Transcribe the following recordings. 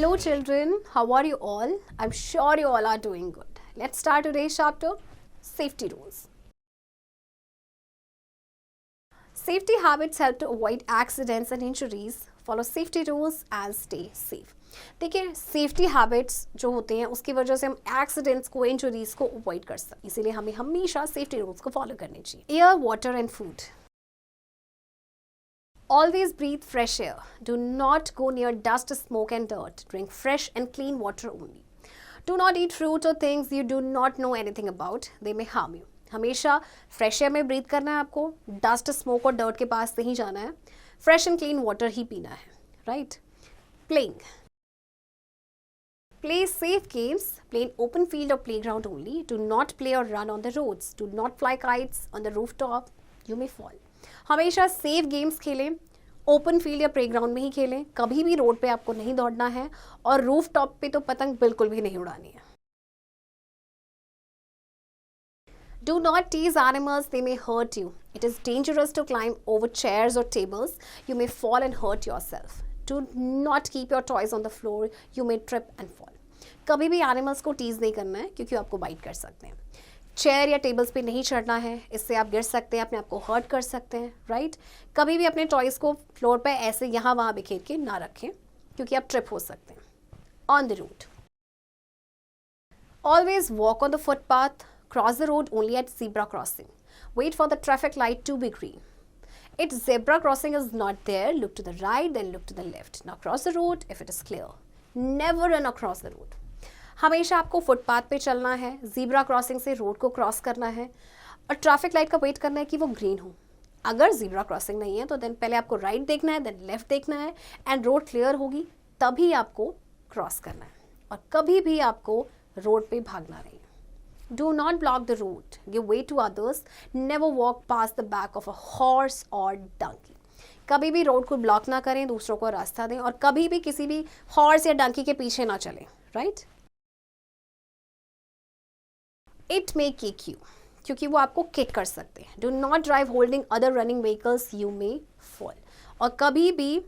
Hello children, how are you all? I'm sure you all are doing good. Let's start today's chapter, Safety Rules. Safety habits help to avoid accidents and injuries. Follow safety rules and stay safe. देखिए safety habits जो होते हैं उसकी वजह से हम accidents को injuries को अवॉइड कर सकते हैं, इसीलिए हमें हमेशा सेफ्टी रूल्स को फॉलो करने चाहिए. Air, water and food. Always breathe fresh air. Do not go near dust, smoke and dirt. Drink fresh and clean water only. Do not eat fruit or things you do not know anything about. They may harm you. हमेशा fresh air में breathe करना है आपको, dust smoke और dirt के पास नहीं जाना है, फ्रेश एंड क्लीन वाटर ही पीना है, right. Playing. Play safe games. Play in open field or playground only. Do not play or run on the roads. Do not fly kites on the rooftop. You may fall. हमेशा safe games खेलें, open field या playground में ही खेलें, कभी भी road पे आपको नहीं दौड़ना है और रूफ टॉप पे तो पतंग बिल्कुल भी नहीं उड़ानी है. Do not tease animals, they may hurt you. It is dangerous to climb over chairs or tables. You may fall and hurt yourself. Do not keep your toys on the floor. You may trip and fall. कभी भी animals को tease नहीं करना है क्योंकि आपको bite कर सकते हैं. चेयर या टेबल्स पे नहीं चढ़ना है, इससे आप गिर सकते हैं, अपने आप को हर्ट कर सकते हैं, राइट. कभी भी अपने टॉयज को फ्लोर पे ऐसे यहाँ वहाँ बिखेर के ना रखें क्योंकि आप ट्रिप हो सकते हैं. On the route. Always walk on the footpath. Cross the road only at zebra crossing. Wait for the traffic light to be green. If zebra crossing is not there, look to the right, then look to the left. Now cross the road if it is clear. Never run across the road. हमेशा आपको footpath पे चलना है, zebra crossing से road को cross करना है और ट्रैफिक लाइट का वेट करना है कि वो ग्रीन हो. अगर ज़ीब्रा क्रॉसिंग नहीं है तो देन पहले आपको राइट देखना है, देन लेफ्ट देखना है एंड रोड क्लियर होगी तभी आपको क्रॉस करना है और कभी भी आपको रोड पे भागना नहीं. Do not block the road. Give way to others. Never walk past the back of a horse or donkey. कभी भी रोड को ब्लॉक ना करें, दूसरों को रास्ता दें और कभी भी किसी भी हॉर्स या डंकी के पीछे ना चलें, right. It may kick you, क्योंकि वो आपको किक कर सकते हैं. Do not drive holding other running vehicles. You may fall. और कभी भी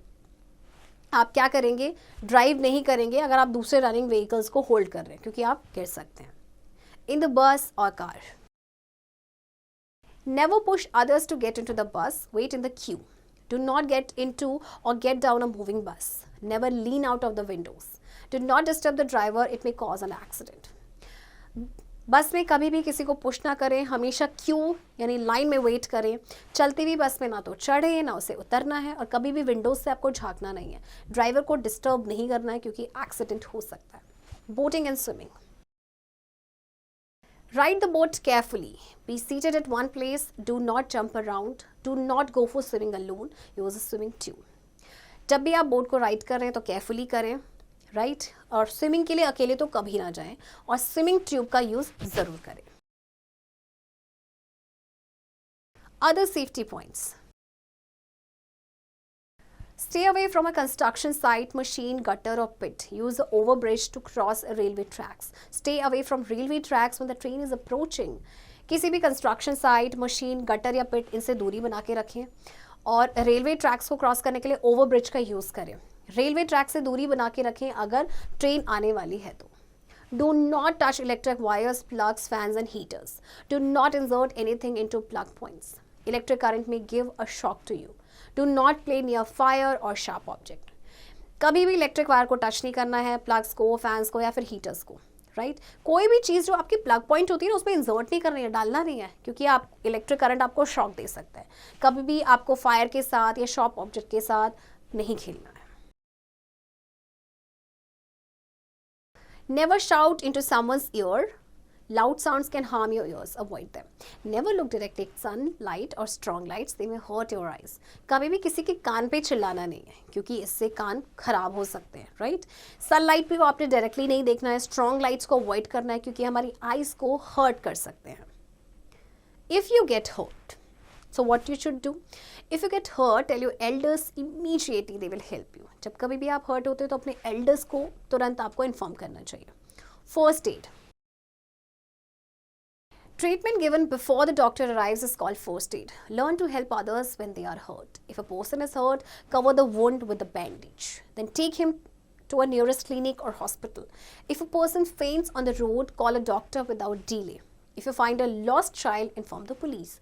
आप क्या करेंगे, ड्राइव नहीं करेंगे अगर आप दूसरे रनिंग व्हीकल्स को होल्ड कर रहे हैं क्योंकि आप गिर सकते हैं. In the bus or car. Never push others to get into the bus. Wait in the queue. Do not get into or get down a moving bus. Never lean out of the windows. Do not disturb the driver. It may cause an accident. बस में कभी भी किसी को push ना करें, हमेशा Q यानी लाइन में वेट करें. चलती हुई बस में ना तो चढ़े ना उसे उतरना है और कभी भी विंडोज से आपको झांकना नहीं है. ड्राइवर को डिस्टर्ब नहीं करना है क्योंकि एक्सीडेंट हो सकता है. Boating and swimming. Ride the boat carefully. Be seated at one place. Do not jump around. Do not go for swimming alone. Use a swimming tube. जब भी आप बोट को राइड कर रहे हैं तो केयरफुली करें, राइट. और स्विमिंग के लिए अकेले तो कभी ना जाएं और स्विमिंग ट्यूब का यूज जरूर करें. Other safety points. Stay away from a construction site, machine, gutter or pit. Use the overbridge to cross railway tracks. Stay away from railway tracks when the train is approaching. किसी भी construction site, machine, gutter या पिट इनसे दूरी बना के रखें और railway tracks को क्रॉस करने के लिए ओवरब्रिज का यूज़ करें. रेलवे ट्रैक से दूरी बना के रखें अगर ट्रेन आने वाली है तो. Do not touch electric wires, plugs, fans and heaters. Do not insert anything into plug points. Electric current may give a shock to you. Do not play near fire or sharp object. कभी भी electric wire को touch नहीं करना है, plugs को, fans को या फिर हीटर्स को, राइट. कोई भी चीज़ जो आपकी प्लग पॉइंट होती है ना उसमें इंसर्ट नहीं करनी है, डालना नहीं है क्योंकि आप इलेक्ट्रिक करंट आपको शॉक दे सकता है. कभी भी आपको फायर के साथ या शॉर्प ऑब्जेक्ट के साथ नहीं खेलना है. Never shout into someone's ear. Loud sounds can harm your ears. Avoid them. Never look directly at sunlight or strong lights. They may hurt your eyes. कभी भी किसी के कान पे चिल्लाना नहीं है क्योंकि इससे कान खराब हो सकते हैं, राइट. सनलाइट पे आपने डायरेक्टली नहीं देखना है. स्ट्रॉन्ग लाइट्स को अवॉइड करना है क्योंकि हमारी आइज को हर्ट कर सकते हैं. If you get hurt, so what you should do? If you get hurt, tell your elders immediately. They will help you. जब कभी भी आप हर्ट होते हो तो अपने एल्डर्स को तुरंत आपको इन्फॉर्म करना चाहिए. First aid. Treatment given before the doctor arrives is called first aid. Learn to help others when they are hurt. If a person is hurt, cover the wound with a bandage. Then take him to a nearest clinic or hospital. If a person faints on the road, call a doctor without delay. If you find a lost child, inform the police.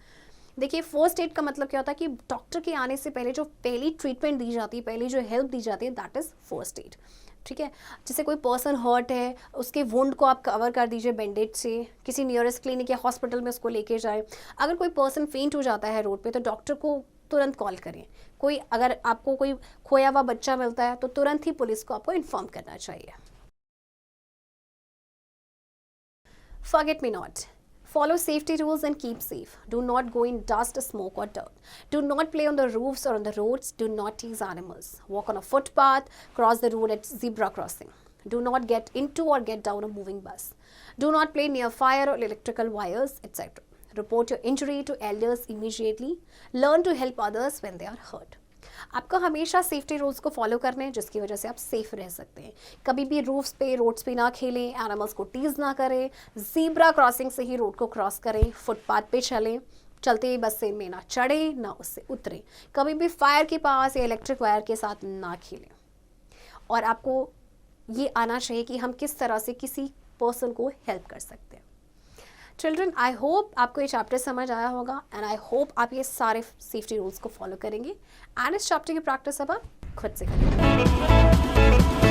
देखिए, first aid का मतलब क्या होता है कि doctor के आने से पहले जो पहली ट्रीटमेंट दी जाती है, पहली जो हेल्प दी जाती है, दैट इज़ फर्स्ट एड. ठीक है, जैसे कोई पर्सन हर्ट है, उसके वुंड को आप कवर कर दीजिए बैंडेज से, किसी नियरेस्ट क्लिनिक या हॉस्पिटल में उसको लेके जाए. अगर कोई पर्सन फेंट हो जाता है रोड पे तो डॉक्टर को तुरंत कॉल करें. अगर आपको कोई खोया हुआ बच्चा मिलता है तो तुरंत ही पुलिस को आपको इन्फॉर्म करना चाहिए. Forget me not. Follow safety rules and keep safe. Do not go in dust, smoke or dirt. Do not play on the roofs or on the roads. Do not tease animals. Walk on a footpath. Cross the road at zebra crossing. Do not get into or get down a moving bus. Do not play near fire or electrical wires, etc. Report your injury to elders immediately. Learn to help others when they are hurt. आपको हमेशा safety rules को follow करने हैं जिसकी वजह से आप safe रह सकते हैं. कभी भी रूफ्स पे, रोड्स पे ना खेलें, एनिमल्स को टीज ना करें, ज़ीब्रा क्रॉसिंग से ही रोड को क्रॉस करें, फुटपाथ पे चलें, चलते ही बस से में ना चढ़े ना उससे उतरें, कभी भी फायर के पास या इलेक्ट्रिक वायर के साथ ना खेलें. और आपको ये आना चाहिए कि हम किस तरह से किसी पर्सन को हेल्प कर सकते हैं. चिल्ड्रन, आई होप आपको ये चैप्टर समझ आया होगा एंड आई होप आप ये सारे सेफ्टी रूल्स को फॉलो करेंगे एंड इस चैप्टर की प्रैक्टिस अब आप खुद से करेंगे.